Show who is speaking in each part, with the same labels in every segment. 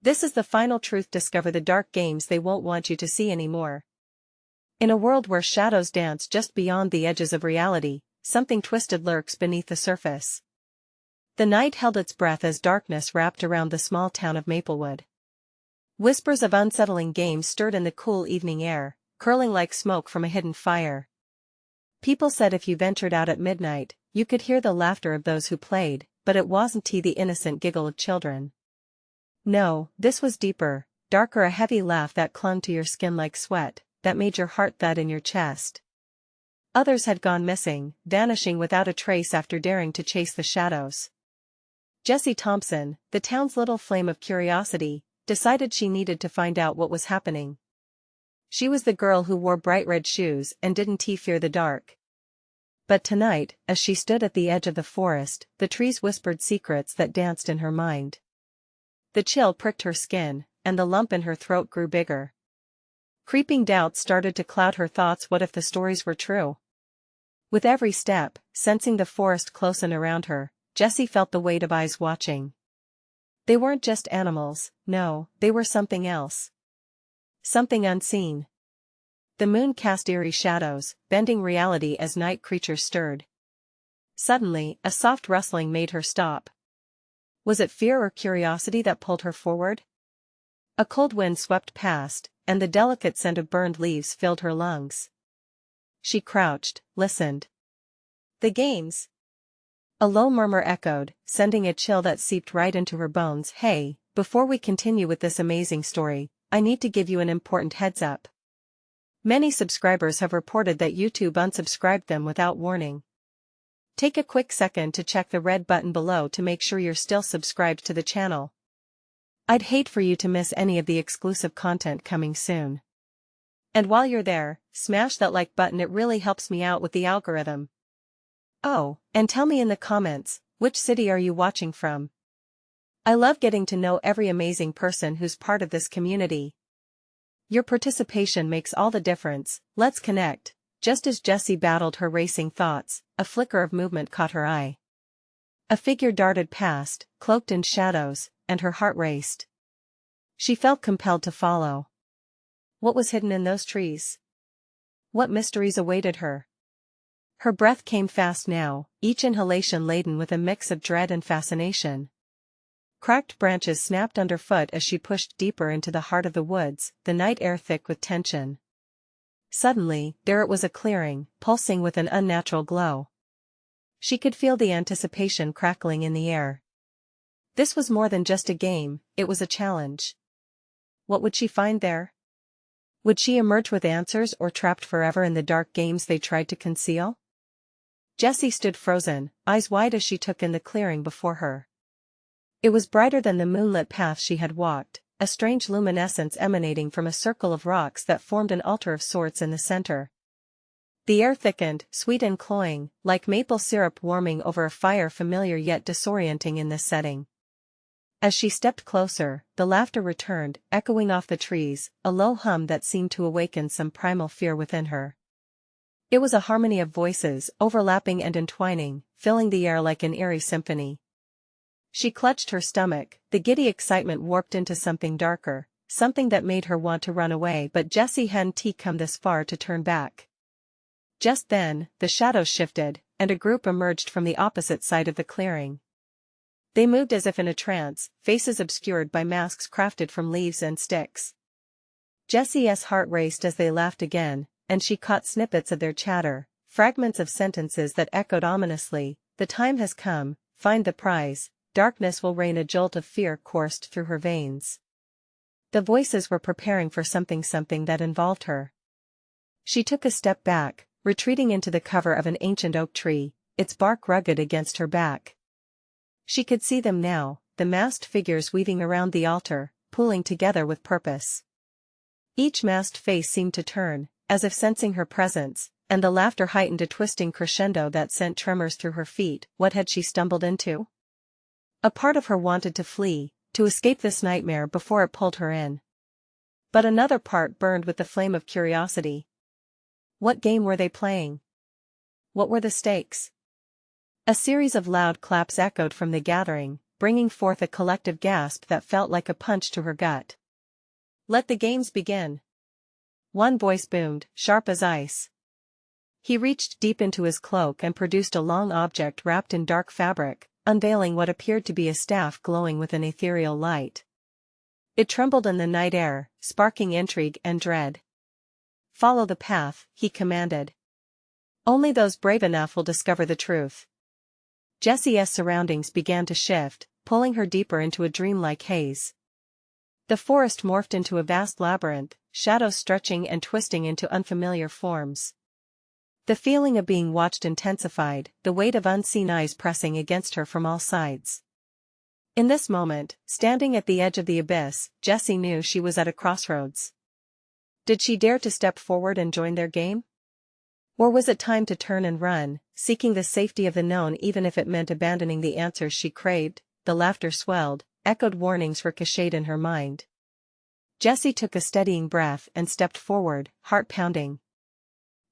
Speaker 1: This is the final truth. Discover the dark games they won't want you to see anymore. In a world where shadows dance just beyond the edges of reality, something twisted lurks beneath the surface. The night held its breath as darkness wrapped around the small town of Maplewood. Whispers of unsettling games stirred in the cool evening air, curling like smoke from a hidden fire. People said if you ventured out at midnight, you could hear the laughter of those who played, but it wasn't the innocent giggle of children. No, this was deeper, darker, a heavy laugh that clung to your skin like sweat, that made your heart thud in your chest. Others had gone missing, vanishing without a trace after daring to chase the shadows. Jessie Thompson, the town's little flame of curiosity, decided she needed to find out what was happening. She was the girl who wore bright red shoes and didn't fear the dark. But tonight, as she stood at the edge of the forest, the trees whispered secrets that danced in her mind. The chill pricked her skin, and the lump in her throat grew bigger. Creeping doubts started to cloud her thoughts. What if the stories were true? With every step, sensing the forest closen around her, Jessie felt the weight of eyes watching. They weren't just animals, no, they were something else. Something unseen. The moon cast eerie shadows, bending reality as night creatures stirred. Suddenly, a soft rustling made her stop. Was it fear or curiosity that pulled her forward? A cold wind swept past, and the delicate scent of burned leaves filled her lungs. She crouched, listened. The games. A low murmur echoed, sending a chill that seeped right into her bones. Hey, before we continue with this amazing story, I need to give you an important heads up. Many subscribers have reported that YouTube unsubscribed them without warning. Take a quick second to check the red button below to make sure you're still subscribed to the channel. I'd hate for you to miss any of the exclusive content coming soon. And while you're there, smash that like button, it really helps me out with the algorithm. Oh, and tell me in the comments, which city are you watching from? I love getting to know every amazing person who's part of this community. Your participation makes all the difference. Let's connect. Just as Jessie battled her racing thoughts, a flicker of movement caught her eye. A figure darted past, cloaked in shadows, and her heart raced. She felt compelled to follow. What was hidden in those trees? What mysteries awaited her? Her breath came fast now, each inhalation laden with a mix of dread and fascination. Cracked branches snapped underfoot as she pushed deeper into the heart of the woods, the night air thick with tension. Suddenly, there it was, a clearing, pulsing with an unnatural glow. She could feel the anticipation crackling in the air. This was more than just a game, it was a challenge. What would she find there? Would she emerge with answers or trapped forever in the dark games they tried to conceal? Jessie stood frozen, eyes wide as she took in the clearing before her. It was brighter than the moonlit path she had walked, a strange luminescence emanating from a circle of rocks that formed an altar of sorts in the center. The air thickened, sweet and cloying, like maple syrup warming over a fire, familiar yet disorienting in this setting. As she stepped closer, the laughter returned, echoing off the trees, a low hum that seemed to awaken some primal fear within her. It was a harmony of voices, overlapping and entwining, filling the air like an eerie symphony. She clutched her stomach, the giddy excitement warped into something darker, something that made her want to run away, but Jessie hadn't come this far to turn back. Just then, the shadows shifted, and a group emerged from the opposite side of the clearing. They moved as if in a trance, faces obscured by masks crafted from leaves and sticks. Jessie's heart raced as they laughed again, and she caught snippets of their chatter, fragments of sentences that echoed ominously. The time has come, find the prize, darkness will reign. A jolt of fear coursed through her veins. The voices were preparing for something that involved her. She took a step back, retreating into the cover of an ancient oak tree, its bark rugged against her back. She could see them now, the masked figures weaving around the altar, pulling together with purpose. Each masked face seemed to turn, as if sensing her presence, and the laughter heightened a twisting crescendo that sent tremors through her feet. What had she stumbled into? A part of her wanted to flee, to escape this nightmare before it pulled her in. But another part burned with the flame of curiosity. What game were they playing? What were the stakes? A series of loud claps echoed from the gathering, bringing forth a collective gasp that felt like a punch to her gut. "Let the games begin!" one voice boomed, sharp as ice. He reached deep into his cloak and produced a long object wrapped in dark fabric, unveiling what appeared to be a staff glowing with an ethereal light. It trembled in the night air, sparking intrigue and dread. "Follow the path," he commanded. "Only those brave enough will discover the truth." Jessie's surroundings began to shift, pulling her deeper into a dreamlike haze. The forest morphed into a vast labyrinth, shadows stretching and twisting into unfamiliar forms. The feeling of being watched intensified, the weight of unseen eyes pressing against her from all sides. In this moment, standing at the edge of the abyss, Jessie knew she was at a crossroads. Did she dare to step forward and join their game? Or was it time to turn and run, seeking the safety of the known even if it meant abandoning the answers she craved? The laughter swelled, echoed warnings ricocheted in her mind. Jessie took a steadying breath and stepped forward, heart pounding.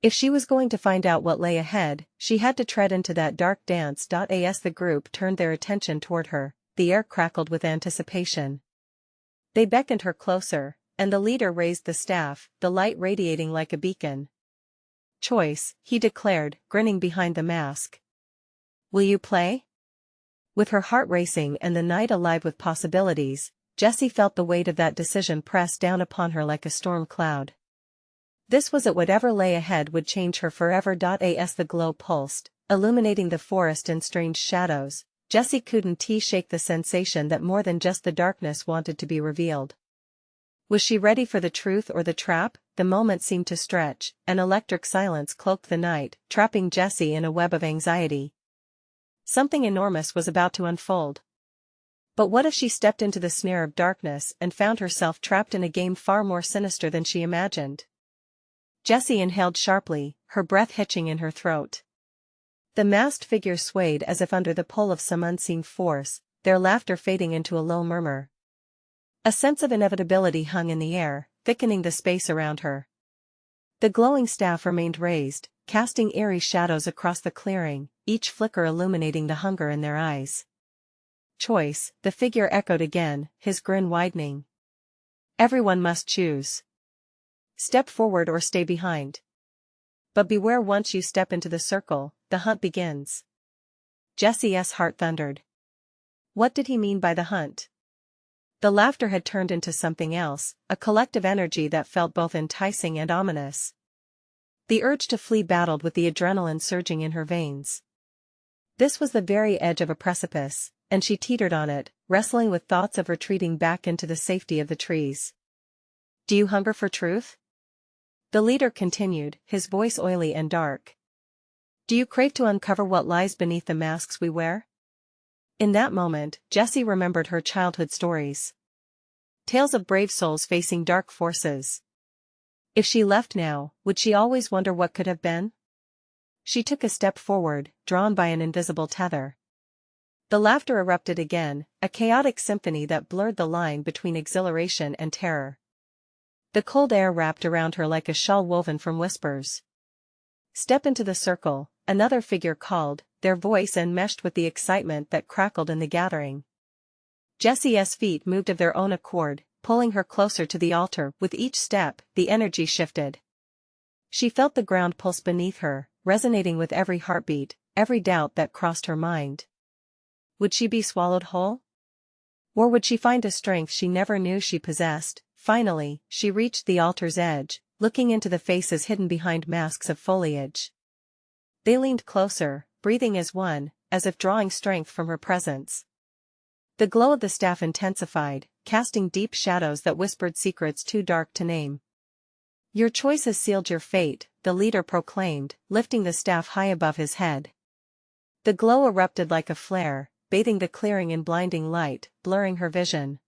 Speaker 1: If she was going to find out what lay ahead, she had to tread into that dark dance. As the group turned their attention toward her, the air crackled with anticipation. They beckoned her closer, and the leader raised the staff, the light radiating like a beacon. "Choice," he declared, grinning behind the mask. "Will you play?" With her heart racing and the night alive with possibilities, Jessie felt the weight of that decision press down upon her like a storm cloud. This was it. Whatever lay ahead would change her forever. As the glow pulsed, illuminating the forest in strange shadows, Jessie couldn't shake the sensation that more than just the darkness wanted to be revealed. Was she ready for the truth or the trap? The moment seemed to stretch, an electric silence cloaked the night, trapping Jessie in a web of anxiety. Something enormous was about to unfold. But what if she stepped into the snare of darkness and found herself trapped in a game far more sinister than she imagined? Jessie inhaled sharply, her breath hitching in her throat. The masked figures swayed as if under the pull of some unseen force, their laughter fading into a low murmur. A sense of inevitability hung in the air, thickening the space around her. The glowing staff remained raised, casting eerie shadows across the clearing, each flicker illuminating the hunger in their eyes. "Choice," the figure echoed again, his grin widening. "Everyone must choose. Step forward or stay behind. But beware, once you step into the circle, the hunt begins." Jessie's heart thundered. What did he mean by the hunt? The laughter had turned into something else, a collective energy that felt both enticing and ominous. The urge to flee battled with the adrenaline surging in her veins. This was the very edge of a precipice, and she teetered on it, wrestling with thoughts of retreating back into the safety of the trees. "Do you hunger for truth?" the leader continued, his voice oily and dark. "Do you crave to uncover what lies beneath the masks we wear?" In that moment, Jessie remembered her childhood stories. Tales of brave souls facing dark forces. If she left now, would she always wonder what could have been? She took a step forward, drawn by an invisible tether. The laughter erupted again, a chaotic symphony that blurred the line between exhilaration and terror. The cold air wrapped around her like a shawl woven from whispers. "Step into the circle," another figure called, their voice enmeshed with the excitement that crackled in the gathering. Jessie's feet moved of their own accord, pulling her closer to the altar. With each step, the energy shifted. She felt the ground pulse beneath her, resonating with every heartbeat, every doubt that crossed her mind. Would she be swallowed whole? Or would she find a strength she never knew she possessed? Finally, she reached the altar's edge, looking into the faces hidden behind masks of foliage. They leaned closer, breathing as one, as if drawing strength from her presence. The glow of the staff intensified, casting deep shadows that whispered secrets too dark to name. "Your choice has sealed your fate," the leader proclaimed, lifting the staff high above his head. The glow erupted like a flare, bathing the clearing in blinding light, blurring her vision.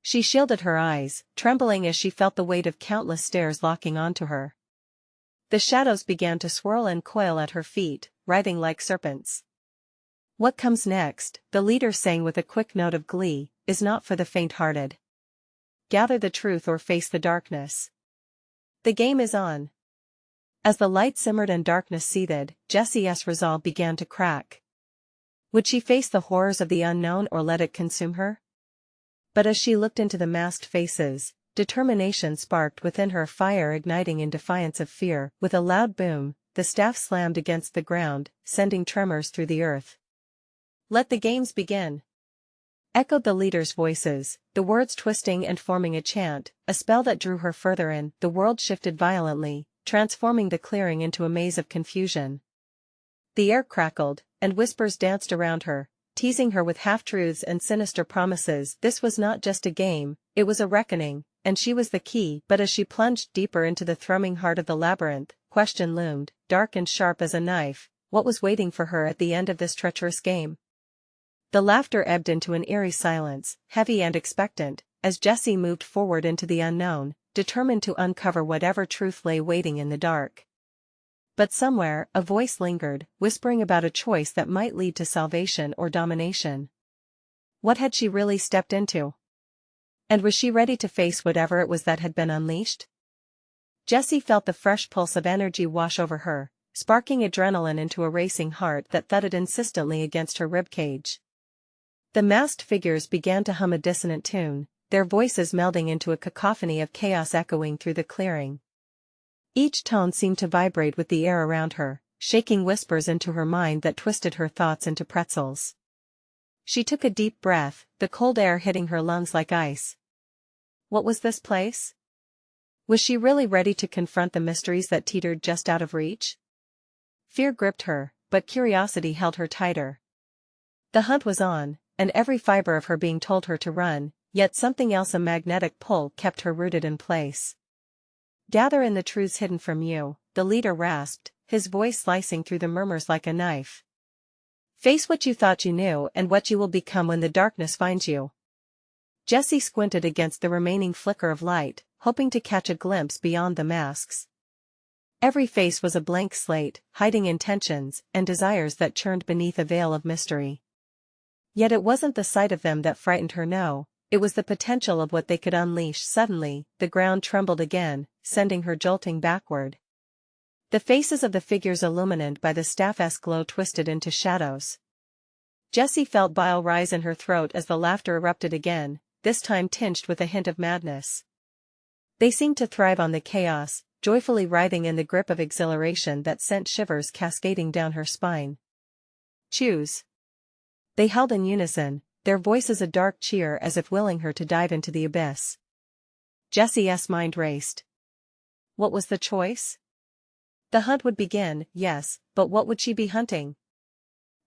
Speaker 1: She shielded her eyes, trembling as she felt the weight of countless stares locking onto her. The shadows began to swirl and coil at her feet, writhing like serpents. "What comes next," the leader sang with a quick note of glee, "is not for the faint-hearted. Gather the truth or face the darkness. The game is on." As the light simmered and darkness seethed, Jessie's resolve began to crack. Would she face the horrors of the unknown or let it consume her? But as she looked into the masked faces, determination sparked within her, fire igniting in defiance of fear. With a loud boom, the staff slammed against the ground, sending tremors through the earth. "Let the games begin!" echoed the leaders' voices, the words twisting and forming a chant, a spell that drew her further in. The world shifted violently, transforming the clearing into a maze of confusion. The air crackled, and whispers danced around her, teasing her with half-truths and sinister promises. This was not just a game, it was a reckoning, and she was the key. But as she plunged deeper into the thrumming heart of the labyrinth, question loomed, dark and sharp as a knife: what was waiting for her at the end of this treacherous game? The laughter ebbed into an eerie silence, heavy and expectant, as Jessie moved forward into the unknown, determined to uncover whatever truth lay waiting in the dark. But somewhere, a voice lingered, whispering about a choice that might lead to salvation or domination. What had she really stepped into? And was she ready to face whatever it was that had been unleashed? Jessie felt the fresh pulse of energy wash over her, sparking adrenaline into a racing heart that thudded insistently against her ribcage. The masked figures began to hum a dissonant tune, their voices melding into a cacophony of chaos echoing through the clearing. Each tone seemed to vibrate with the air around her, shaking whispers into her mind that twisted her thoughts into pretzels. She took a deep breath, the cold air hitting her lungs like ice. What was this place? Was she really ready to confront the mysteries that teetered just out of reach? Fear gripped her, but curiosity held her tighter. The hunt was on, and every fiber of her being told her to run, yet something else, a magnetic pull, kept her rooted in place. "Gather in the truths hidden from you," the leader rasped, his voice slicing through the murmurs like a knife. "Face what you thought you knew and what you will become when the darkness finds you." Jessie squinted against the remaining flicker of light, hoping to catch a glimpse beyond the masks. Every face was a blank slate, hiding intentions and desires that churned beneath a veil of mystery. Yet it wasn't the sight of them that frightened her, no. It was the potential of what they could unleash. Suddenly, the ground trembled again, sending her jolting backward. The faces of the figures illumined by the staff-esque glow twisted into shadows. Jessie felt bile rise in her throat as the laughter erupted again, this time tinged with a hint of madness. They seemed to thrive on the chaos, joyfully writhing in the grip of exhilaration that sent shivers cascading down her spine. "Choose." They held in unison, their voices a dark cheer as if willing her to dive into the abyss. Jessie's mind raced. What was the choice? The hunt would begin, yes, but what would she be hunting?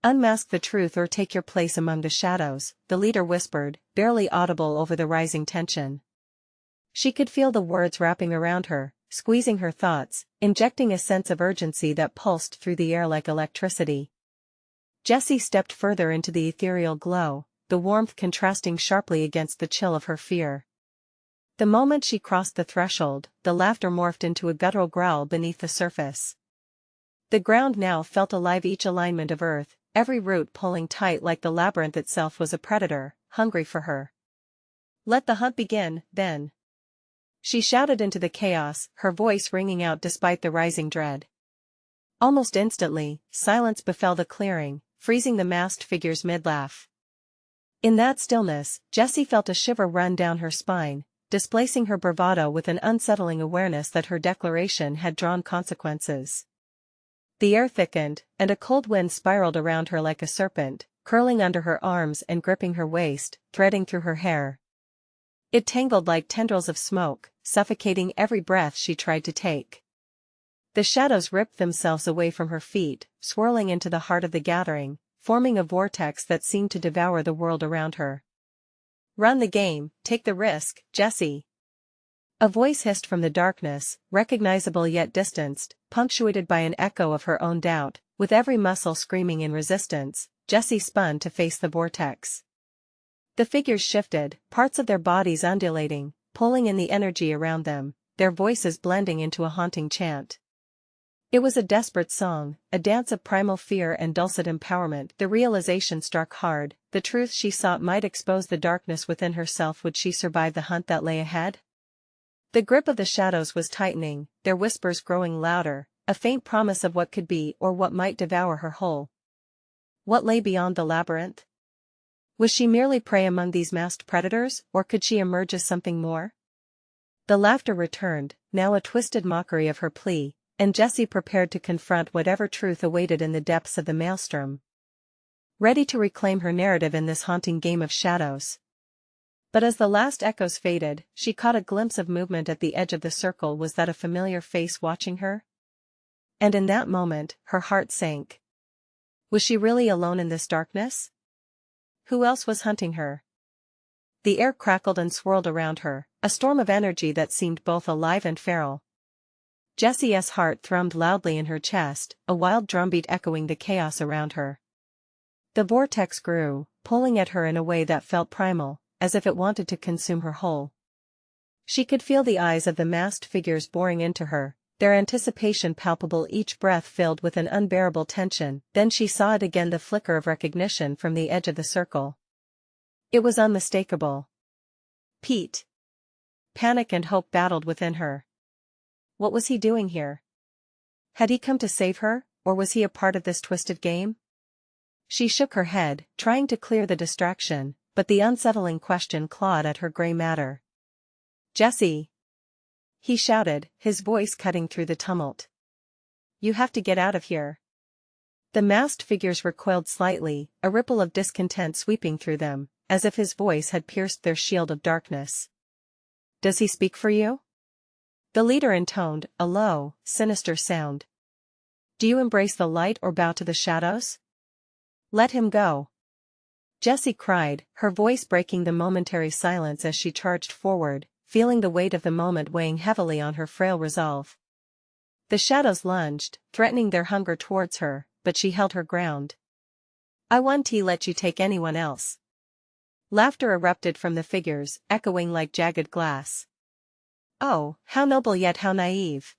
Speaker 1: "Unmask the truth or take your place among the shadows," the leader whispered, barely audible over the rising tension. She could feel the words wrapping around her, squeezing her thoughts, injecting a sense of urgency that pulsed through the air like electricity. Jessie stepped further into the ethereal glow, the warmth contrasting sharply against the chill of her fear. The moment she crossed the threshold, the laughter morphed into a guttural growl beneath the surface. The ground now felt alive, each alignment of earth, every root pulling tight, like the labyrinth itself was a predator, hungry for her. "Let the hunt begin, then," she shouted into the chaos, her voice ringing out despite the rising dread. Almost instantly, silence befell the clearing, freezing the masked figures mid-laugh. In that stillness, Jessie felt a shiver run down her spine, displacing her bravado with an unsettling awareness that her declaration had drawn consequences. The air thickened, and a cold wind spiraled around her like a serpent, curling under her arms and gripping her waist, threading through her hair. It tangled like tendrils of smoke, suffocating every breath she tried to take. The shadows ripped themselves away from her feet, swirling into the heart of the gathering, forming a vortex that seemed to devour the world around her. "Run the game, take the risk, Jessie." A voice hissed from the darkness, recognizable yet distanced, punctuated by an echo of her own doubt. With every muscle screaming in resistance, Jessie spun to face the vortex. The figures shifted, parts of their bodies undulating, pulling in the energy around them, their voices blending into a haunting chant. It was a desperate song, a dance of primal fear and dulcet empowerment. The realization struck hard, the truth she sought might expose the darkness within herself. Would she survive the hunt that lay ahead? The grip of the shadows was tightening, their whispers growing louder, a faint promise of what could be or what might devour her whole. What lay beyond the labyrinth? Was she merely prey among these masked predators, or could she emerge as something more? The laughter returned, now a twisted mockery of her plea, and Jessie prepared to confront whatever truth awaited in the depths of the maelstrom. Ready to reclaim her narrative in this haunting game of shadows. But as the last echoes faded, she caught a glimpse of movement at the edge of the circle. Was that a familiar face watching her? And in that moment, her heart sank. Was she really alone in this darkness? Who else was hunting her? The air crackled and swirled around her, a storm of energy that seemed both alive and feral. Jessie's heart thrummed loudly in her chest, a wild drumbeat echoing the chaos around her. The vortex grew, pulling at her in a way that felt primal, as if it wanted to consume her whole. She could feel the eyes of the masked figures boring into her, their anticipation palpable, each breath filled with an unbearable tension. Then she saw it again, the flicker of recognition from the edge of the circle. It was unmistakable. Pete. Panic and hope battled within her. What was he doing here? Had he come to save her, or was he a part of this twisted game? She shook her head, trying to clear the distraction, but the unsettling question clawed at her gray matter. Jessie! He shouted, his voice cutting through the tumult. You have to get out of here. The masked figures recoiled slightly, a ripple of discontent sweeping through them, as if his voice had pierced their shield of darkness. Does he speak for you? The leader intoned, a low, sinister sound. Do you embrace the light or bow to the shadows? Let him go. Jessie cried, her voice breaking the momentary silence as she charged forward, feeling the weight of the moment weighing heavily on her frail resolve. The shadows lunged, threatening their hunger towards her, but she held her ground. I won't let you take anyone else. Laughter erupted from the figures, echoing like jagged glass. Oh, how noble yet how naive.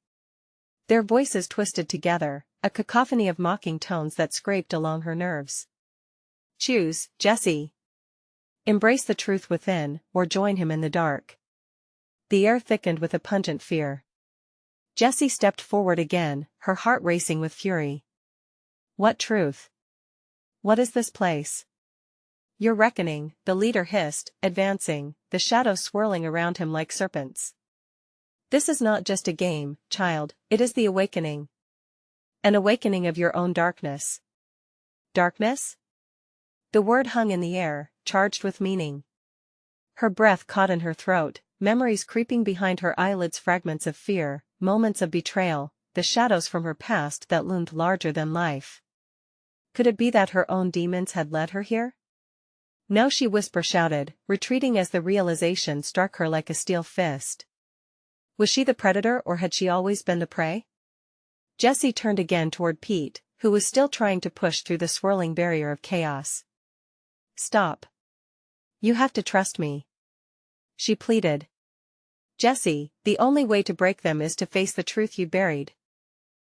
Speaker 1: Their voices twisted together, a cacophony of mocking tones that scraped along her nerves. Choose, Jessie. Embrace the truth within, or join him in the dark. The air thickened with a pungent fear. Jessie stepped forward again, her heart racing with fury. What truth? What is this place? Your reckoning, the leader hissed, advancing, the shadows swirling around him like serpents. This is not just a game, child, it is the awakening. An awakening of your own darkness. Darkness? The word hung in the air, charged with meaning. Her breath caught in her throat, memories creeping behind her eyelids, fragments of fear, moments of betrayal, the shadows from her past that loomed larger than life. Could it be that her own demons had led her here? No, she shouted, retreating as the realization struck her like a steel fist. Was she the predator, or had she always been the prey? Jessie turned again toward Pete, who was still trying to push through the swirling barrier of chaos. Stop. You have to trust me. She pleaded. Jessie, the only way to break them is to face the truth you buried.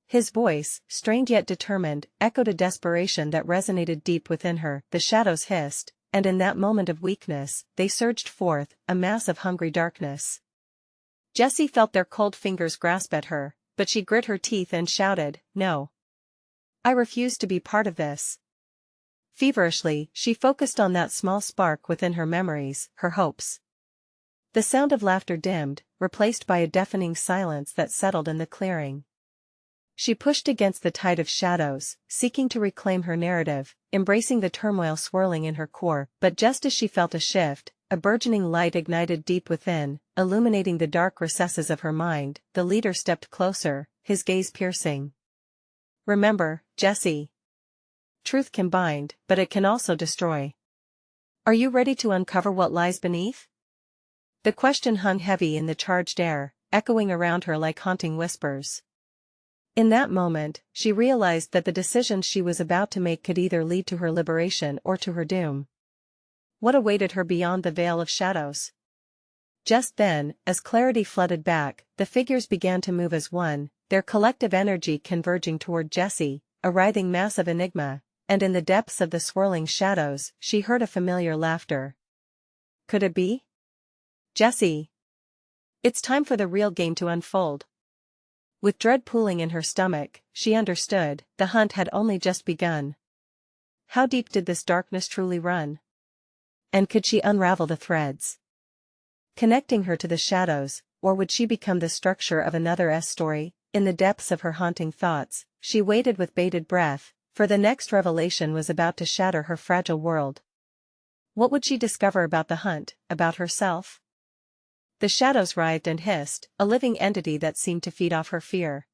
Speaker 1: His voice, strained yet determined, echoed a desperation that resonated deep within her. The shadows hissed, and in that moment of weakness, they surged forth, a mass of hungry darkness. Jessie felt their cold fingers grasp at her, but she grit her teeth and shouted, No. I refuse to be part of this. Feverishly, she focused on that small spark within her memories, her hopes. The sound of laughter dimmed, replaced by a deafening silence that settled in the clearing. She pushed against the tide of shadows, seeking to reclaim her narrative, embracing the turmoil swirling in her core, but just as she felt a shift, a burgeoning light ignited deep within, illuminating the dark recesses of her mind. The leader stepped closer, his gaze piercing. Remember, Jessie. Truth can bind, but it can also destroy. Are you ready to uncover what lies beneath? The question hung heavy in the charged air, echoing around her like haunting whispers. In that moment, she realized that the decisions she was about to make could either lead to her liberation or to her doom. What awaited her beyond the veil of shadows? Just then, as clarity flooded back, the figures began to move as one, their collective energy converging toward Jessie, a writhing mass of enigma, and in the depths of the swirling shadows, she heard a familiar laughter. Could it be? Jessie! It's time for the real game to unfold. With dread pooling in her stomach, she understood, the hunt had only just begun. How deep did this darkness truly run? And could she unravel the threads, connecting her to the shadows, or would she become the structure of another story? In the depths of her haunting thoughts, she waited with bated breath, for the next revelation was about to shatter her fragile world. What would she discover about the hunt, about herself? The shadows writhed and hissed, a living entity that seemed to feed off her fear.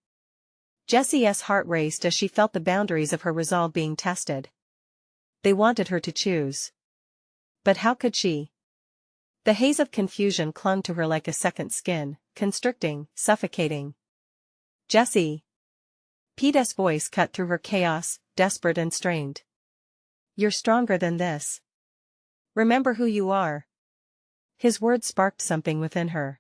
Speaker 1: Jessie's heart raced as she felt the boundaries of her resolve being tested. They wanted her to choose. But how could she? The haze of confusion clung to her like a second skin, constricting, suffocating. Jessie. Pete's voice cut through her chaos, desperate and strained. You're stronger than this. Remember who you are. His words sparked something within her.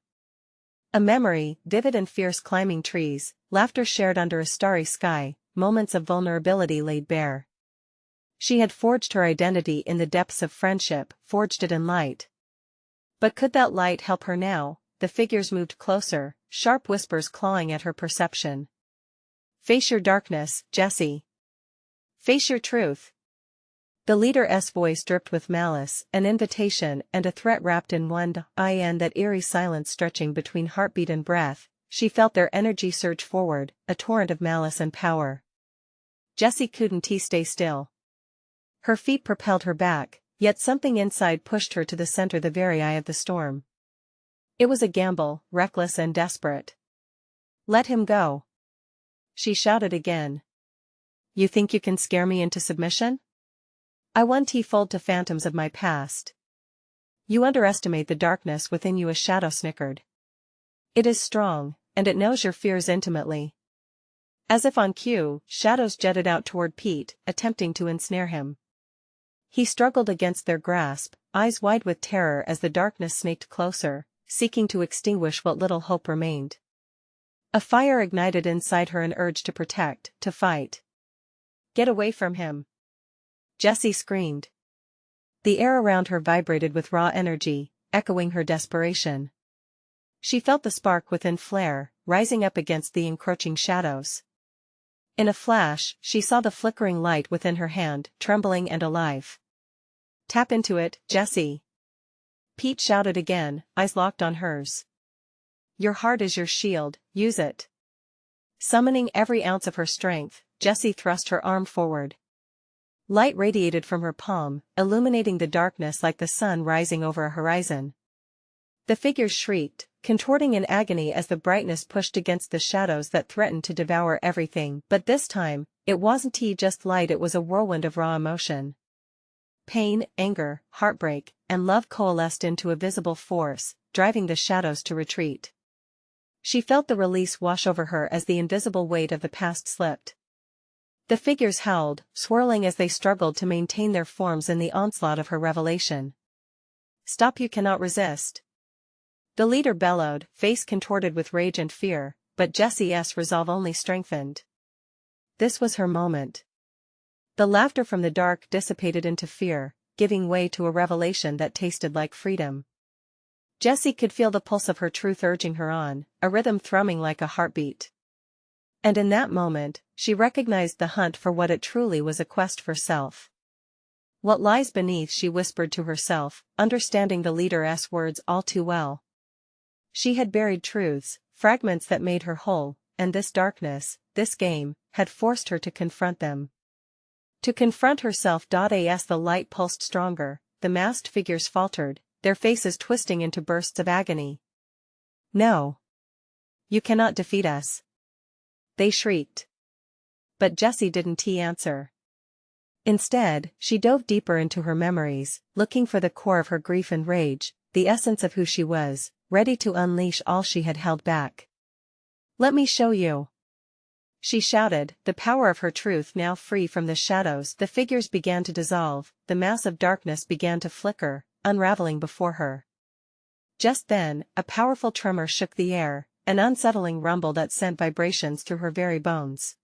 Speaker 1: A memory, vivid and fierce, climbing trees, laughter shared under a starry sky, moments of vulnerability laid bare. She had forged her identity in the depths of friendship, forged it in light. But could that light help her now? The figures moved closer, sharp whispers clawing at her perception. Face your darkness, Jessie. Face your truth. The leader's voice dripped with malice, an invitation and a threat wrapped in one. In that eerie silence stretching between heartbeat and breath, she felt their energy surge forward, a torrent of malice and power. Jessie couldn't stay still. Her feet propelled her back, yet something inside pushed her to the center, the very eye of the storm. It was a gamble, reckless and desperate. Let him go. She shouted again. You think you can scare me into submission? I won't fold to phantoms of my past. You underestimate the darkness within you, a shadow snickered. It is strong, and it knows your fears intimately. As if on cue, shadows jetted out toward Pete, attempting to ensnare him. He struggled against their grasp, eyes wide with terror as the darkness snaked closer, seeking to extinguish what little hope remained. A fire ignited inside her, an urge to protect, to fight. Get away from him. Jessie screamed. The air around her vibrated with raw energy, echoing her desperation. She felt the spark within flare, rising up against the encroaching shadows. In a flash, she saw the flickering light within her hand, trembling and alive. Tap into it, Jessie. Pete shouted again, eyes locked on hers. Your heart is your shield, use it. Summoning every ounce of her strength, Jessie thrust her arm forward. Light radiated from her palm, illuminating the darkness like the sun rising over a horizon. The figures shrieked, contorting in agony as the brightness pushed against the shadows that threatened to devour everything. But this time, it wasn't just light, it was a whirlwind of raw emotion. Pain, anger, heartbreak, and love coalesced into a visible force, driving the shadows to retreat. She felt the release wash over her as the invisible weight of the past slipped. The figures howled, swirling as they struggled to maintain their forms in the onslaught of her revelation. Stop, you cannot resist. The leader bellowed, face contorted with rage and fear, but Jessie's resolve only strengthened. This was her moment. The laughter from the dark dissipated into fear, giving way to a revelation that tasted like freedom. Jessie could feel the pulse of her truth urging her on, a rhythm thrumming like a heartbeat. And in that moment, she recognized the hunt for what it truly was, a quest for self. What lies beneath, she whispered to herself, understanding the leader's words all too well. She had buried truths, fragments that made her whole, and this darkness, this game, had forced her to confront them. To confront herself. As the light pulsed stronger, the masked figures faltered, their faces twisting into bursts of agony. No. You cannot defeat us. They shrieked. But Jessie didn't answer. Instead, she dove deeper into her memories, looking for the core of her grief and rage, the essence of who she was, ready to unleash all she had held back. Let me show you. She shouted, the power of her truth now free from the shadows. The figures began to dissolve, the mass of darkness began to flicker, unraveling before her. Just then, a powerful tremor shook the air, an unsettling rumble that sent vibrations through her very bones.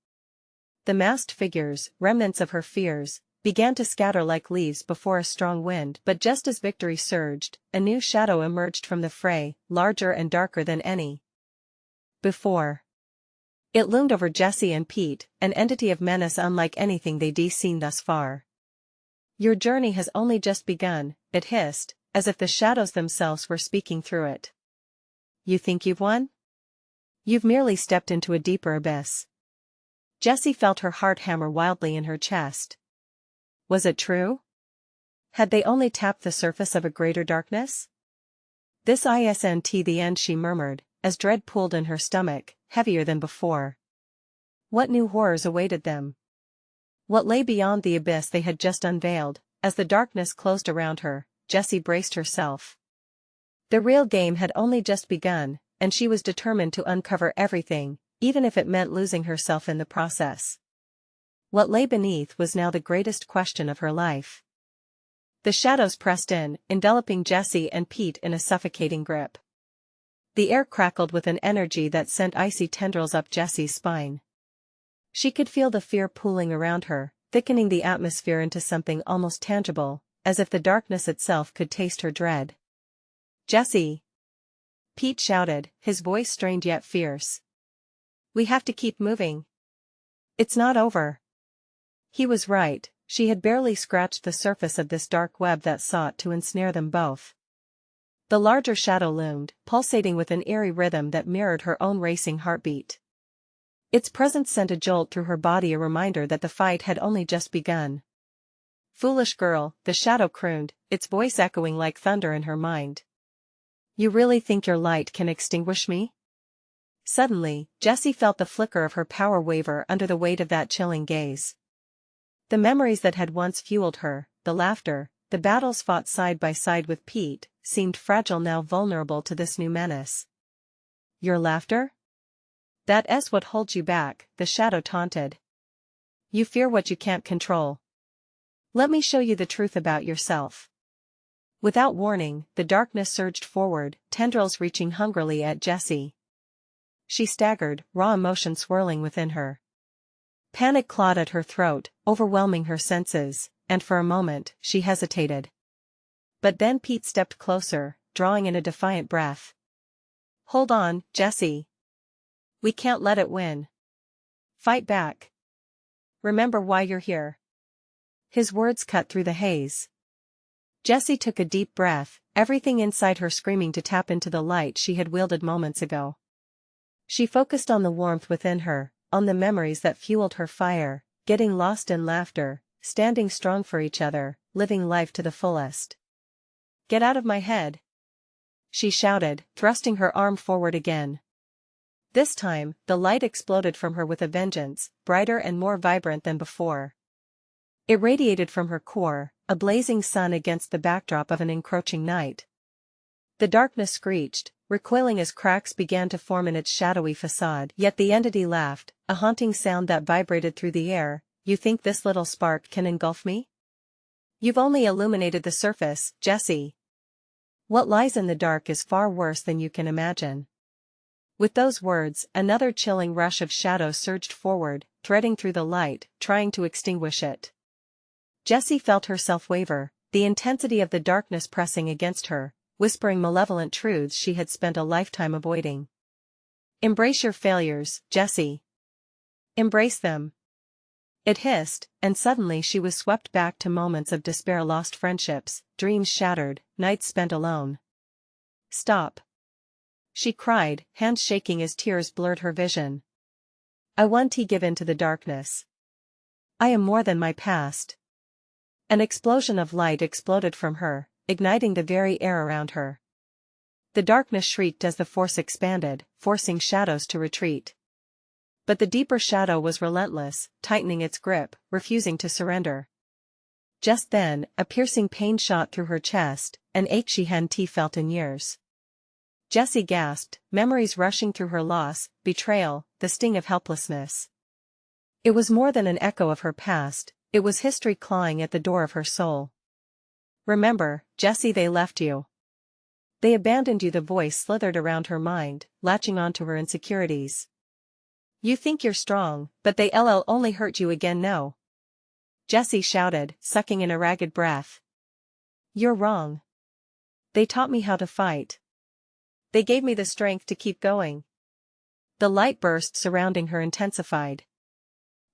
Speaker 1: The masked figures, remnants of her fears, began to scatter like leaves before a strong wind. But just as victory surged, a new shadow emerged from the fray, larger and darker than any before. It loomed over Jessie and Pete, an entity of menace unlike anything they'd seen thus far. Your journey has only just begun, it hissed, as if the shadows themselves were speaking through it. You think you've won? You've merely stepped into a deeper abyss. Jessie felt her heart hammer wildly in her chest. Was it true? Had they only tapped the surface of a greater darkness? This isn't the end, she murmured, as dread pooled in her stomach, heavier than before. What new horrors awaited them? What lay beyond the abyss they had just unveiled? As the darkness closed around her, Jessie braced herself. The real game had only just begun, and she was determined to uncover everything, even if it meant losing herself in the process. What lay beneath was now the greatest question of her life. The shadows pressed in, enveloping Jessie and Pete in a suffocating grip. The air crackled with an energy that sent icy tendrils up Jessie's spine. She could feel the fear pooling around her, thickening the atmosphere into something almost tangible, as if the darkness itself could taste her dread. "Jessie!" Pete shouted, his voice strained yet fierce. "We have to keep moving. It's not over." He was right, she had barely scratched the surface of this dark web that sought to ensnare them both. The larger shadow loomed, pulsating with an eerie rhythm that mirrored her own racing heartbeat. Its presence sent a jolt through her body, a reminder that the fight had only just begun. "Foolish girl," the shadow crooned, its voice echoing like thunder in her mind. "You really think your light can extinguish me?" Suddenly, Jessie felt the flicker of her power waver under the weight of that chilling gaze. The memories that had once fueled her, the laughter, the battles fought side by side with Pete, seemed fragile now, vulnerable to this new menace. "Your laughter? That's what holds you back," the shadow taunted. "You fear what you can't control. Let me show you the truth about yourself." Without warning, the darkness surged forward, tendrils reaching hungrily at Jessie. She staggered, raw emotion swirling within her. Panic clawed at her throat, overwhelming her senses, and for a moment, she hesitated. But then Pete stepped closer, drawing in a defiant breath. "Hold on, Jessie. We can't let it win. Fight back. Remember why you're here." His words cut through the haze. Jessie took a deep breath, everything inside her screaming to tap into the light she had wielded moments ago. She focused on the warmth within her, on the memories that fueled her fire, getting lost in laughter, standing strong for each other, living life to the fullest. "Get out of my head!" she shouted, thrusting her arm forward again. This time, the light exploded from her with a vengeance, brighter and more vibrant than before. It radiated from her core, a blazing sun against the backdrop of an encroaching night. The darkness screeched, recoiling as cracks began to form in its shadowy facade, yet the entity laughed, a haunting sound that vibrated through the air. "You think this little spark can engulf me? You've only illuminated the surface, Jessie. What lies in the dark is far worse than you can imagine." With those words, another chilling rush of shadow surged forward, threading through the light, trying to extinguish it. Jessie felt herself waver, the intensity of the darkness pressing against her, whispering malevolent truths she had spent a lifetime avoiding. "Embrace your failures, Jessie. Embrace them." It hissed, and suddenly she was swept back to moments of despair, lost friendships, dreams shattered, nights spent alone. "Stop!" she cried, hands shaking as tears blurred her vision. "I won't give in to the darkness. I am more than my past." An explosion of light exploded from her, igniting the very air around her. The darkness shrieked as the force expanded, forcing shadows to retreat. But the deeper shadow was relentless, tightening its grip, refusing to surrender. Just then, a piercing pain shot through her chest, an ache she hadn't felt in years. Jessie gasped, memories rushing through her: loss, betrayal, the sting of helplessness. It was more than an echo of her past, it was history clawing at the door of her soul. "Remember, Jessie, they left you. They abandoned you." The voice slithered around her mind, latching onto her insecurities. "You think you're strong, but they'll only hurt you again." "No," Jessie shouted, sucking in a ragged breath. "You're wrong. They taught me how to fight. They gave me the strength to keep going." The light burst surrounding her intensified.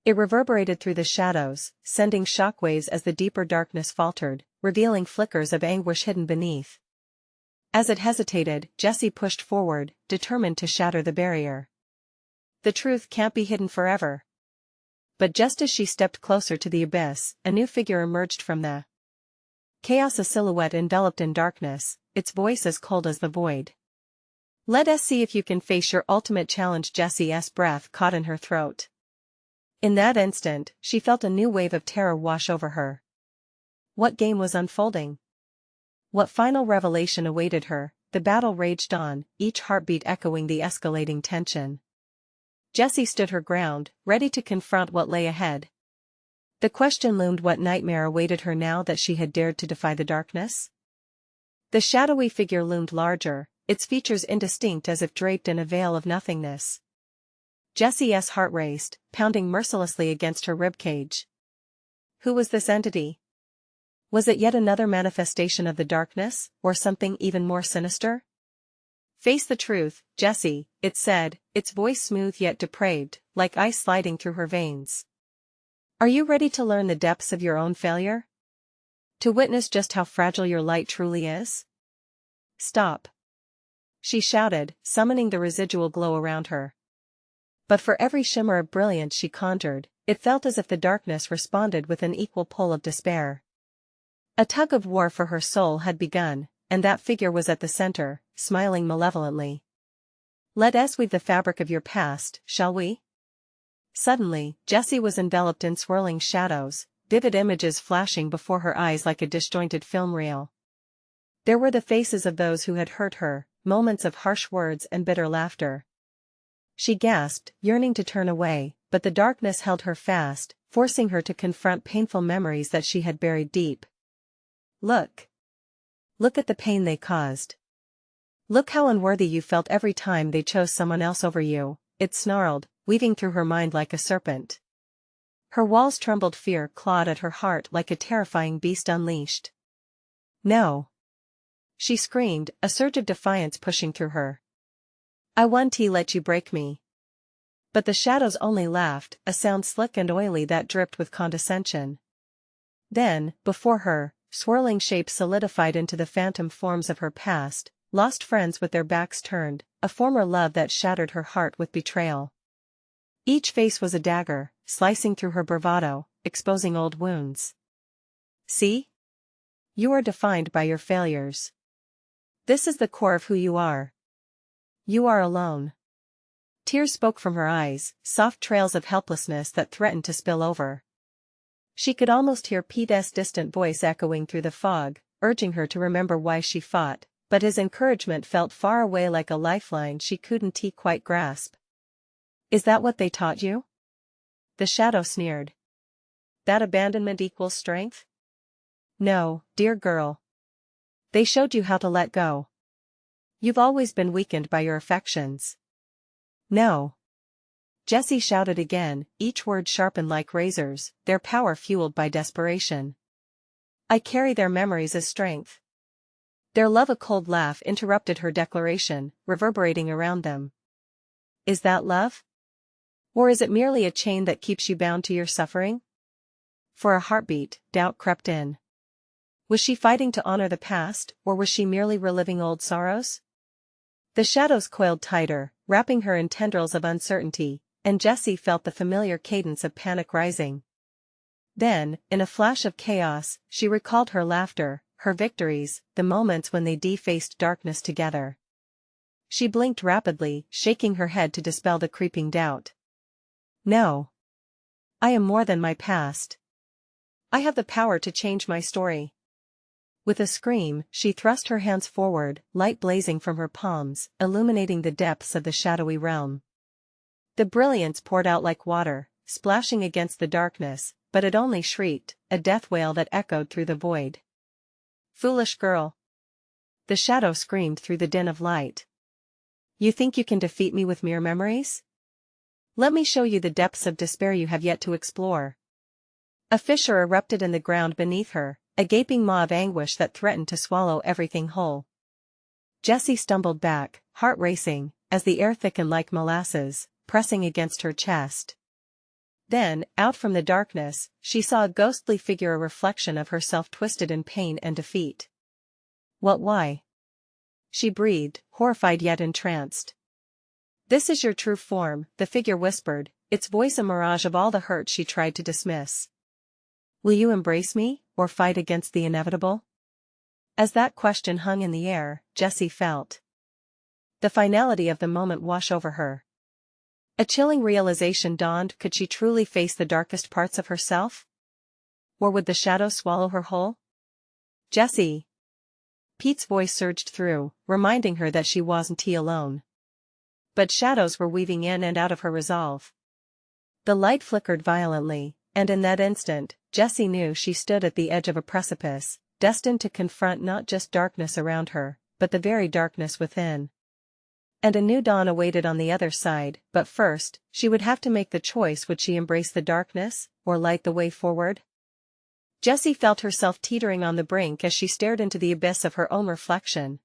Speaker 1: It reverberated through the shadows, sending shockwaves as the deeper darkness faltered, revealing flickers of anguish hidden beneath. As it hesitated, Jessie pushed forward, determined to shatter the barrier. The truth can't be hidden forever. But just as she stepped closer to the abyss, a new figure emerged from the chaos, a silhouette enveloped in darkness, its voice as cold as the void. "Let us see if you can face your ultimate challenge." Jessie's breath caught in her throat. In that instant, she felt a new wave of terror wash over her. What game was unfolding? What final revelation awaited her? The battle raged on, each heartbeat echoing the escalating tension. Jessie stood her ground, ready to confront what lay ahead. The question loomed: what nightmare awaited her now that she had dared to defy the darkness? The shadowy figure loomed larger, its features indistinct as if draped in a veil of nothingness. Jessie's heart raced, pounding mercilessly against her ribcage. Who was this entity? Was it yet another manifestation of the darkness, or something even more sinister? "Face the truth, Jessie," it said, its voice smooth yet depraved, like ice sliding through her veins. "Are you ready to learn the depths of your own failure? To witness just how fragile your light truly is?" "Stop!" she shouted, summoning the residual glow around her. But for every shimmer of brilliance she conjured, it felt as if the darkness responded with an equal pull of despair. A tug of war for her soul had begun, and that figure was at the center, smiling malevolently. "Let us weave the fabric of your past, shall we?" Suddenly, Jessie was enveloped in swirling shadows, vivid images flashing before her eyes like a disjointed film reel. There were the faces of those who had hurt her, moments of harsh words and bitter laughter. She gasped, yearning to turn away, but the darkness held her fast, forcing her to confront painful memories that she had buried deep. "Look. Look at the pain they caused. Look how unworthy you felt every time they chose someone else over you," it snarled, weaving through her mind like a serpent. Her walls trembled, fear clawed at her heart like a terrifying beast unleashed. "No!" she screamed, a surge of defiance pushing through her. "I won't let you break me." But the shadows only laughed, a sound slick and oily that dripped with condescension. Then, before her, swirling shapes solidified into the phantom forms of her past, lost friends with their backs turned, a former love that shattered her heart with betrayal. Each face was a dagger, slicing through her bravado, exposing old wounds. "See? You are defined by your failures. This is the core of who you are. You are alone." Tears spoke from her eyes, soft trails of helplessness that threatened to spill over. She could almost hear Pete's distant voice echoing through the fog, urging her to remember why she fought, but his encouragement felt far away, like a lifeline she couldn't quite grasp. "Is that what they taught you?" the shadow sneered. "That abandonment equals strength?" "No, dear girl. They showed you how to let go. You've always been weakened by your affections." "No!" Jessie shouted again, each word sharpened like razors, their power fueled by desperation. "I carry their memories as strength." Their love. A cold laugh interrupted her declaration, reverberating around them. "Is that love? Or is it merely a chain that keeps you bound to your suffering?" For a heartbeat, doubt crept in. Was she fighting to honor the past, or was she merely reliving old sorrows? The shadows coiled tighter, wrapping her in tendrils of uncertainty, and Jessie felt the familiar cadence of panic rising. Then, in a flash of chaos, she recalled her laughter, her victories, the moments when they defaced darkness together. She blinked rapidly, shaking her head to dispel the creeping doubt. "No. I am more than my past. I have the power to change my story." With a scream, she thrust her hands forward, light blazing from her palms, illuminating the depths of the shadowy realm. The brilliance poured out like water, splashing against the darkness, but it only shrieked, a death wail that echoed through the void. "Foolish girl!" the shadow screamed through the din of light. "You think you can defeat me with mere memories? Let me show you the depths of despair you have yet to explore." A fissure erupted in the ground beneath her, a gaping maw of anguish that threatened to swallow everything whole. Jessie stumbled back, heart racing, as the air thickened like molasses, pressing against her chest. Then, out from the darkness, she saw a ghostly figure, a reflection of herself twisted in pain and defeat. Why? She breathed, horrified yet entranced. This is your true form, the figure whispered, its voice a mirage of all the hurt she tried to dismiss. Will you embrace me, or fight against the inevitable? As that question hung in the air, Jessie felt the finality of the moment wash over her. A chilling realization dawned: could she truly face the darkest parts of herself? Or would the shadow swallow her whole? Jessie! Pete's voice surged through, reminding her that she wasn't alone. But shadows were weaving in and out of her resolve. The light flickered violently, and in that instant, Jessie knew she stood at the edge of a precipice, destined to confront not just darkness around her, but the very darkness within. And a new dawn awaited on the other side, but first, she would have to make the choice: would she embrace the darkness, or light the way forward? Jessie felt herself teetering on the brink as she stared into the abyss of her own reflection.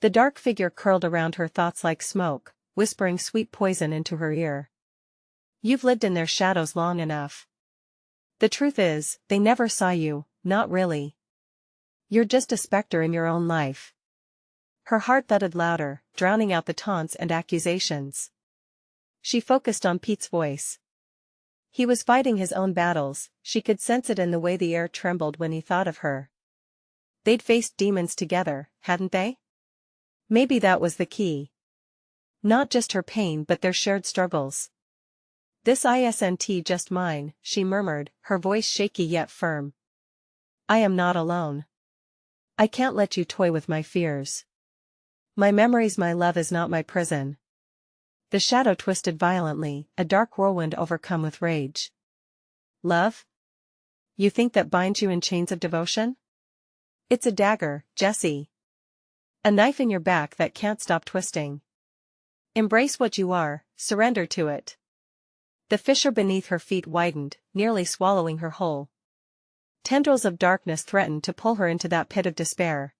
Speaker 1: The dark figure curled around her thoughts like smoke, whispering sweet poison into her ear. You've lived in their shadows long enough. The truth is, they never saw you, not really. You're just a specter in your own life. Her heart thudded louder, drowning out the taunts and accusations. She focused on Pete's voice. He was fighting his own battles, she could sense it in the way the air trembled when he thought of her. They'd faced demons together, hadn't they? Maybe that was the key. Not just her pain but their shared struggles. This isn't just mine, she murmured, her voice shaky yet firm. I am not alone. I can't let you toy with my fears. My memories, my love is not my prison. The shadow twisted violently, a dark whirlwind overcome with rage. Love? You think that binds you in chains of devotion? It's a dagger, Jessie. A knife in your back that can't stop twisting. Embrace what you are, surrender to it. The fissure beneath her feet widened, nearly swallowing her whole. Tendrils of darkness threatened to pull her into that pit of despair.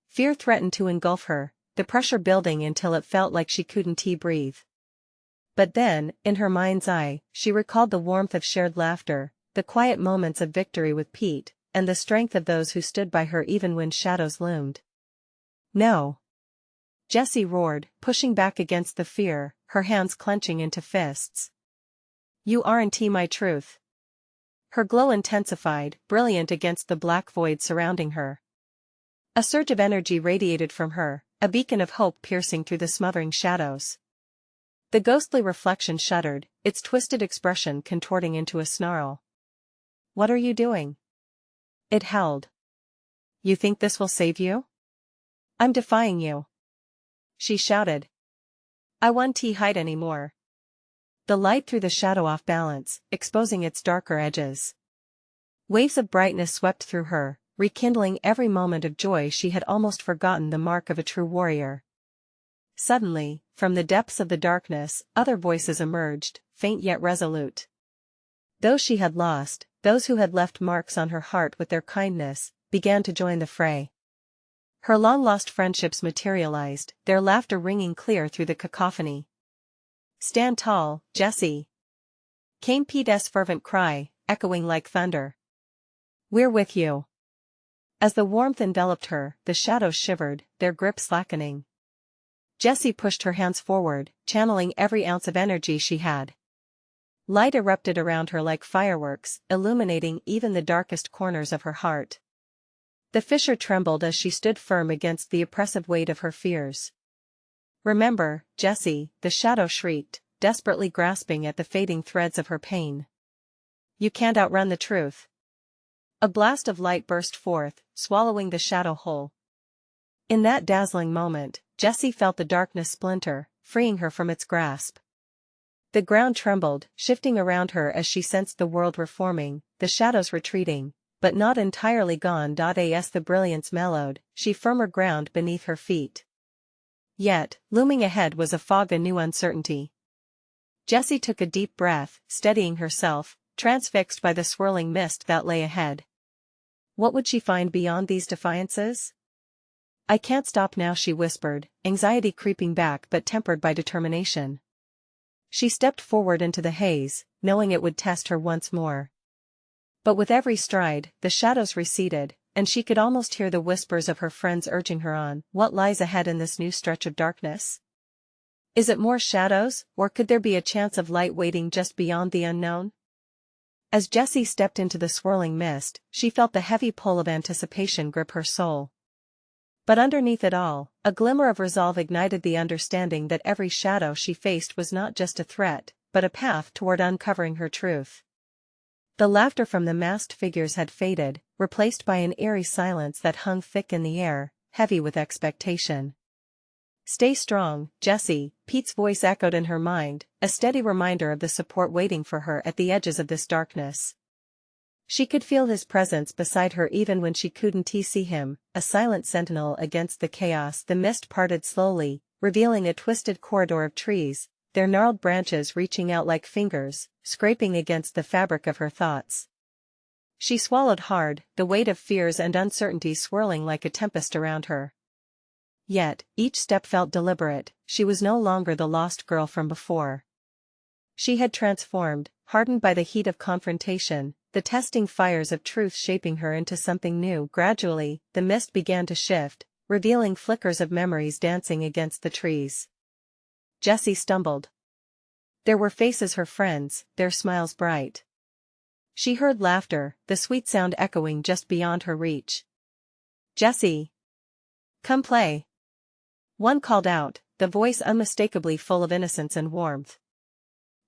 Speaker 1: Fear threatened to engulf her, the pressure building until it felt like she couldn't breathe. But then, in her mind's eye, she recalled the warmth of shared laughter, the quiet moments of victory with Pete, and the strength of those who stood by her even when shadows loomed. No! Jessie roared, pushing back against the fear, her hands clenching into fists. You aren't my truth. Her glow intensified, brilliant against the black void surrounding her. A surge of energy radiated from her, a beacon of hope piercing through the smothering shadows. The ghostly reflection shuddered, its twisted expression contorting into a snarl. What are you doing? It howled. You think this will save you? I'm defying you. She shouted. I won't hide anymore. The light threw the shadow off balance, exposing its darker edges. Waves of brightness swept through her, rekindling every moment of joy she had almost forgotten, the mark of a true warrior. Suddenly, from the depths of the darkness, other voices emerged, faint yet resolute. Those she had lost, those who had left marks on her heart with their kindness, began to join the fray. Her long-lost friendships materialized, their laughter ringing clear through the cacophony. Stand tall, Jessie! Came Pete's fervent cry, echoing like thunder. We're with you. As the warmth enveloped her, the shadows shivered, their grip slackening. Jessie pushed her hands forward, channeling every ounce of energy she had. Light erupted around her like fireworks, illuminating even the darkest corners of her heart. The fissure trembled as she stood firm against the oppressive weight of her fears. Remember, Jessie, the shadow shrieked, desperately grasping at the fading threads of her pain. You can't outrun the truth. A blast of light burst forth, swallowing the shadow whole. In that dazzling moment, Jessie felt the darkness splinter, freeing her from its grasp. The ground trembled, shifting around her as she sensed the world reforming, the shadows retreating, but not entirely gone. As the brilliance mellowed, she firmer ground beneath her feet. Yet, looming ahead was a fog, a new uncertainty. Jessie took a deep breath, steadying herself, transfixed by the swirling mist that lay ahead. What would she find beyond these defiances? I can't stop now, she whispered, anxiety creeping back but tempered by determination. She stepped forward into the haze, knowing it would test her once more. But with every stride, the shadows receded, and she could almost hear the whispers of her friends urging her on. What lies ahead in this new stretch of darkness? Is it more shadows, or could there be a chance of light waiting just beyond the unknown? As Jessie stepped into the swirling mist, she felt the heavy pull of anticipation grip her soul. But underneath it all, a glimmer of resolve ignited the understanding that every shadow she faced was not just a threat, but a path toward uncovering her truth. The laughter from the masked figures had faded, replaced by an eerie silence that hung thick in the air, heavy with expectation. "Stay strong, Jessie," Pete's voice echoed in her mind, a steady reminder of the support waiting for her at the edges of this darkness. She could feel his presence beside her even when she couldn't see him, a silent sentinel against the chaos. The mist parted slowly, revealing a twisted corridor of trees, their gnarled branches reaching out like fingers, scraping against the fabric of her thoughts. She swallowed hard, the weight of fears and uncertainty swirling like a tempest around her. Yet, each step felt deliberate. She was no longer the lost girl from before. She had transformed, hardened by the heat of confrontation, the testing fires of truth shaping her into something new. Gradually, the mist began to shift, revealing flickers of memories dancing against the trees. Jessie stumbled. There were faces her friends, their smiles bright. She heard laughter, the sweet sound echoing just beyond her reach. "Jessie! Come play!" One called out, the voice unmistakably full of innocence and warmth.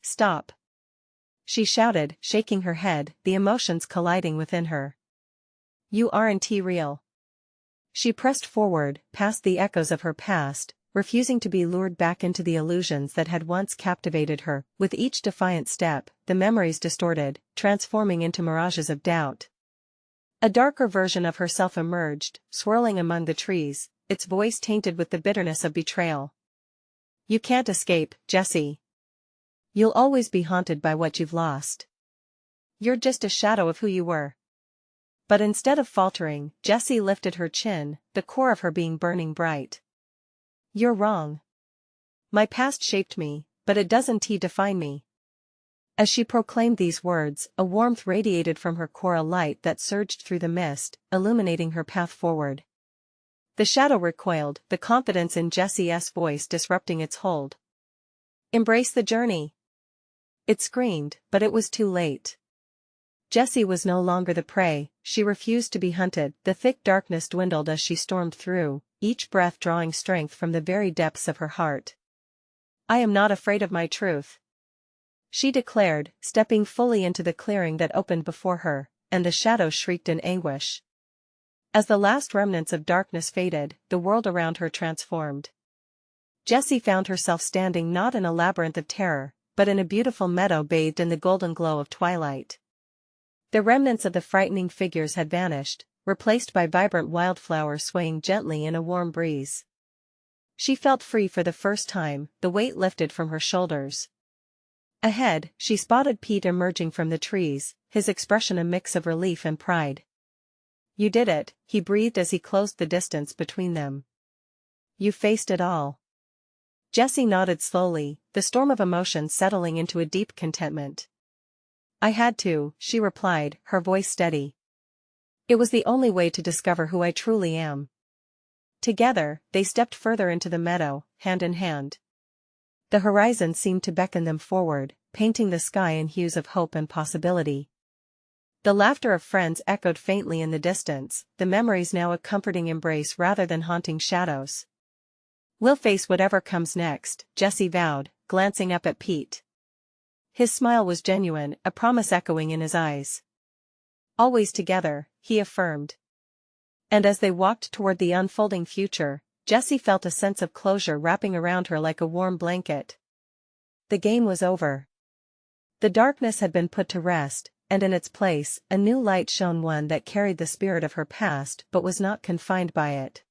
Speaker 1: "Stop!" she shouted, shaking her head, the emotions colliding within her. "You aren't real." She pressed forward, past the echoes of her past, refusing to be lured back into the illusions that had once captivated her. With each defiant step, the memories distorted, transforming into mirages of doubt. A darker version of herself emerged, swirling among the trees, its voice tainted with the bitterness of betrayal. "You can't escape, Jessie. You'll always be haunted by what you've lost. You're just a shadow of who you were." But instead of faltering, Jessie lifted her chin, the core of her being burning bright. "You're wrong. My past shaped me, but it doesn't define me." As she proclaimed these words, a warmth radiated from her core, a light that surged through the mist, illuminating her path forward. The shadow recoiled, the confidence in Jessie's voice disrupting its hold. "Embrace the journey!" it screamed, but it was too late. Jessie was no longer the prey, she refused to be hunted. The thick darkness dwindled as she stormed through, each breath drawing strength from the very depths of her heart. "I am not afraid of my truth," she declared, stepping fully into the clearing that opened before her, and the shadows shrieked in anguish. As the last remnants of darkness faded, the world around her transformed. Jessie found herself standing not in a labyrinth of terror, but in a beautiful meadow bathed in the golden glow of twilight. The remnants of the frightening figures had vanished, replaced by vibrant wildflowers swaying gently in a warm breeze. She felt free for the first time, the weight lifted from her shoulders. Ahead, she spotted Pete emerging from the trees, his expression a mix of relief and pride. "You did it," he breathed as he closed the distance between them. "You faced it all." Jessie nodded slowly, the storm of emotion settling into a deep contentment. "I had to," she replied, her voice steady. "It was the only way to discover who I truly am." Together, they stepped further into the meadow, hand in hand. The horizon seemed to beckon them forward, painting the sky in hues of hope and possibility. The laughter of friends echoed faintly in the distance, the memories now a comforting embrace rather than haunting shadows. "We'll face whatever comes next," Jessie vowed, glancing up at Pete. His smile was genuine, a promise echoing in his eyes. "Always together," he affirmed. And as they walked toward the unfolding future, Jessie felt a sense of closure wrapping around her like a warm blanket. The game was over. The darkness had been put to rest, and in its place, a new light shone, one that carried the spirit of her past but was not confined by it.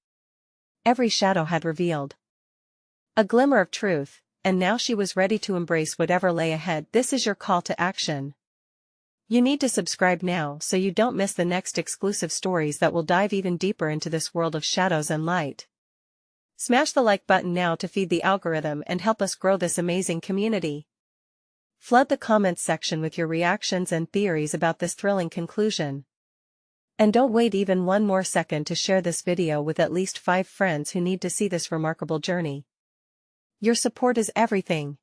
Speaker 1: Every shadow had revealed a glimmer of truth, and now she was ready to embrace whatever lay ahead. This is your call to action. You need to subscribe now so you don't miss the next exclusive stories that will dive even deeper into this world of shadows and light. Smash the like button now to feed the algorithm and help us grow this amazing community. Flood the comments section with your reactions and theories about this thrilling conclusion. And don't wait even one more second to share this video with at least 5 friends who need to see this remarkable journey. Your support is everything.